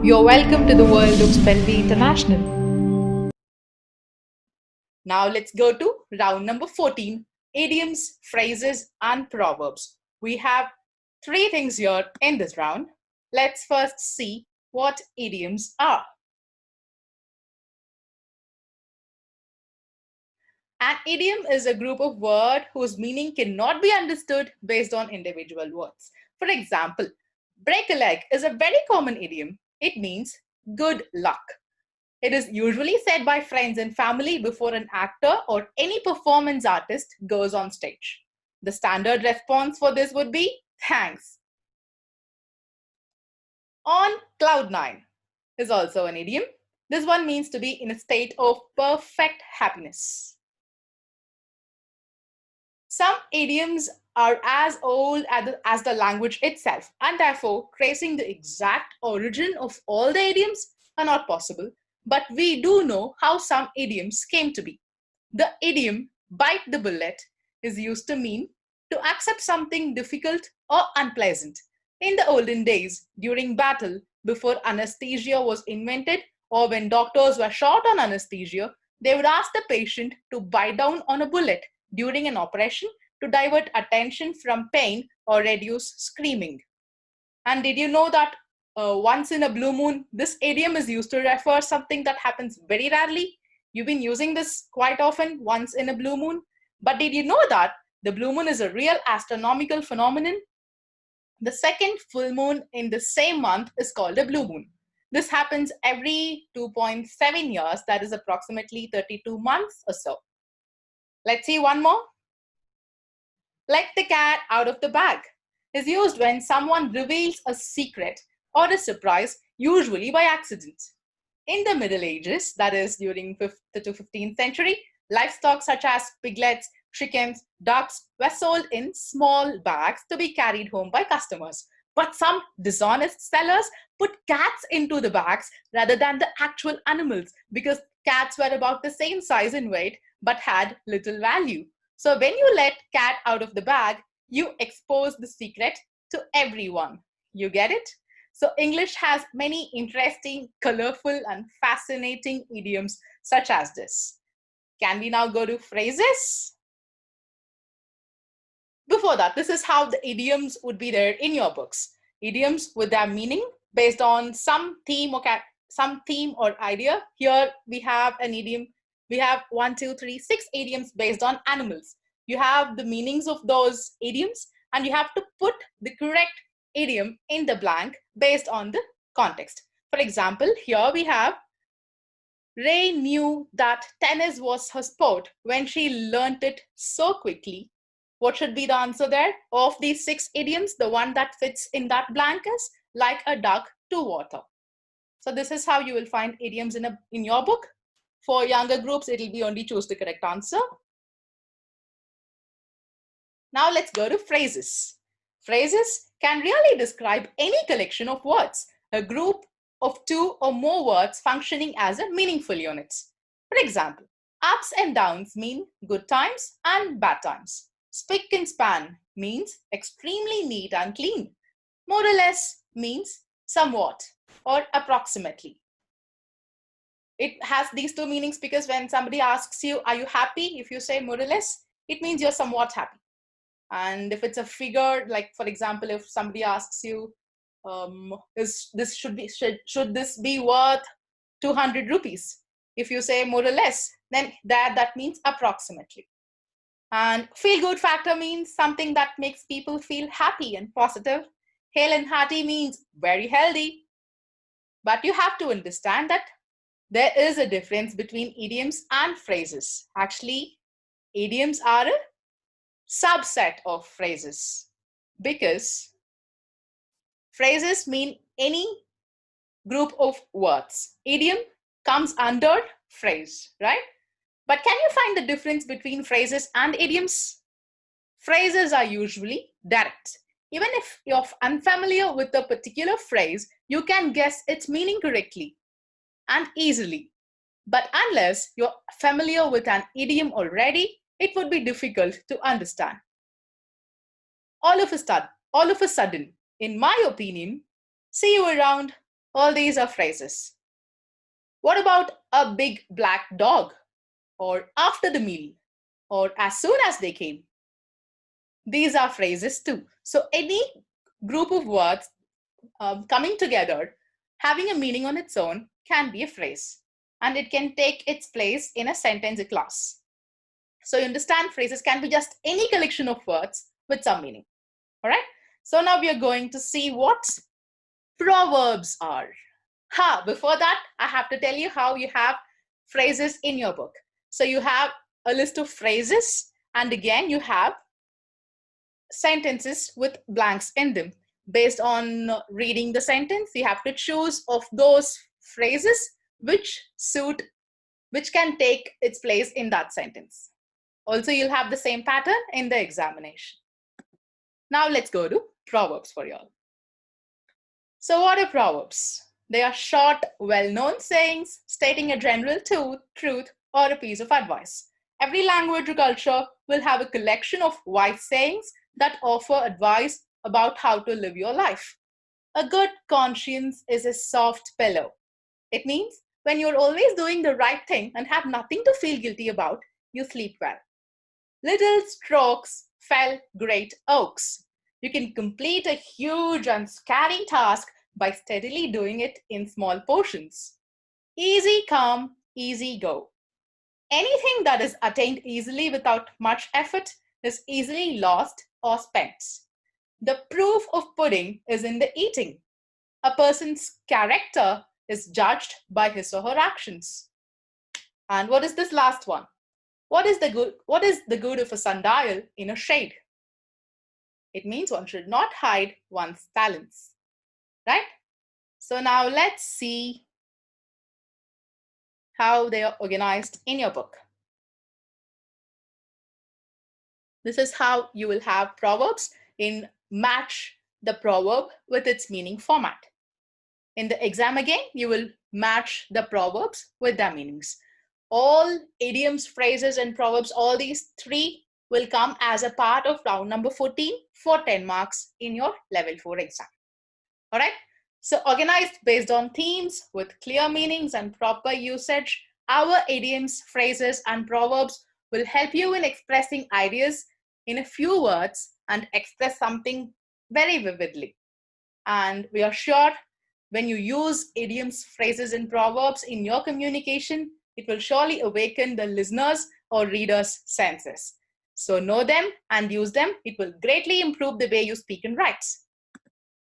You're welcome to the world of Spelby International. Now let's go to round number 14, idioms, phrases, and proverbs. We have three things here in this round. Let's first see what idioms are. An idiom is a group of words whose meaning cannot be understood based on individual words. For example, break a leg is a very common idiom. It means good luck. It is usually said by friends and family before an actor or any performance artist goes on stage. The standard response for this would be thanks. On cloud nine is also an idiom. This one means to be in a state of perfect happiness. Some idioms are as old as the language itself, and therefore tracing the exact origin of all the idioms are not possible. But we do know how some idioms came to be. The idiom bite the bullet is used to mean to accept something difficult or unpleasant. In the olden days, during battle, before anesthesia was invented, or when doctors were short on anesthesia, they would ask the patient to bite down on a bullet during an operation to divert attention from pain or reduce screaming. And did you know that once in a blue moon, this idiom is used to refer something that happens very rarely? You've been using this quite often, once in a blue moon. But did you know that the blue moon is a real astronomical phenomenon? The second full moon in the same month is called a blue moon. This happens every 2.7 years, that is approximately 32 months or so. Let's see one more. Let the cat out of the bag is used when someone reveals a secret or a surprise, usually by accident. In the Middle Ages, that is during 5th to 15th century, livestock such as piglets, chickens, ducks were sold in small bags to be carried home by customers. But some dishonest sellers put cats into the bags rather than the actual animals because cats were about the same size and weight but had little value. So when you let cat out of the bag, you expose the secret to everyone. You get it? So English has many interesting, colorful, and fascinating idioms such as this. Can we now go to phrases? Before that, this is how the idioms would be there in your books. Idioms with their meaning based on some theme or idea. Here we have an idiom. We have 6 idioms based on animals. You have the meanings of those idioms, and you have to put the correct idiom in the blank based on the context. For example, here we have Ray knew that tennis was her sport when she learnt it so quickly. What should be the answer there? Of these 6 idioms, the one that fits in that blank is like a duck to water. So this is how you will find idioms in your book. For younger groups, it will be only choose the correct answer. Now let's go to phrases. Phrases can really describe any collection of words, a group of 2 or more words functioning as a meaningful unit. For example, ups and downs mean good times and bad times. Spick and span means extremely neat and clean. More or less means somewhat or approximately. It has these 2 meanings because when somebody asks you, are you happy? If you say more or less, it means you're somewhat happy. And if it's a figure, like for example, if somebody asks you, should this be worth 200 rupees? If you say more or less, then that means approximately. And feel good factor means something that makes people feel happy and positive. Hale and hearty means very healthy. But you have to understand that there is a difference between idioms and phrases. Actually, idioms are a subset of phrases because phrases mean any group of words. Idiom comes under phrase, right? But can you find the difference between phrases and idioms? Phrases are usually direct. Even if you're unfamiliar with a particular phrase, you can guess its meaning correctly and easily. But unless you're familiar with an idiom already, it would be difficult to understand. All of a sudden, in my opinion, see you around. All these are phrases. What about a big black dog? Or after the meal? Or as soon as they came? These are phrases too. So any group of words coming together, having a meaning on its own, can be a phrase. And it can take its place in a sentence class. So you understand, phrases can be just any collection of words with some meaning. All right. So now we are going to see what proverbs are. Before that, I have to tell you how you have phrases in your book. So you have a list of phrases, and again, you have sentences with blanks in them. Based on reading the sentence, you have to choose of those phrases which can take its place in that sentence. Also, you'll have the same pattern in the examination. Now let's go to proverbs for y'all. So what are proverbs? They are short, well-known sayings stating a general truth or a piece of advice. Every language or culture will have a collection of wise sayings that offer advice about how to live your life. A good conscience is a soft pillow. It means when you're always doing the right thing and have nothing to feel guilty about, you sleep well. Little strokes fell great oaks. You can complete a huge and scary task by steadily doing it in small portions. Easy come, easy go. Anything that is attained easily without much effort is easily lost or spent. The proof of pudding is in the eating. A person's character is judged by his or her actions. And what is this last one? What is the good of a sundial in a shade? It means one should not hide one's talents, right? So now let's see how they are organized in your book. This is how you will have proverbs in match the proverb with its meaning format. In the exam again, you will match the proverbs with their meanings. All idioms, phrases, and proverbs, all these three will come as a part of round number 14 for 10 marks in your level 4 exam. All right. So organized based on themes with clear meanings and proper usage, our idioms, phrases, and proverbs will help you in expressing ideas in a few words and express something very vividly. And we are sure when you use idioms, phrases, and proverbs in your communication, it will surely awaken the listeners' or readers' senses. So know them and use them. It will greatly improve the way you speak and write.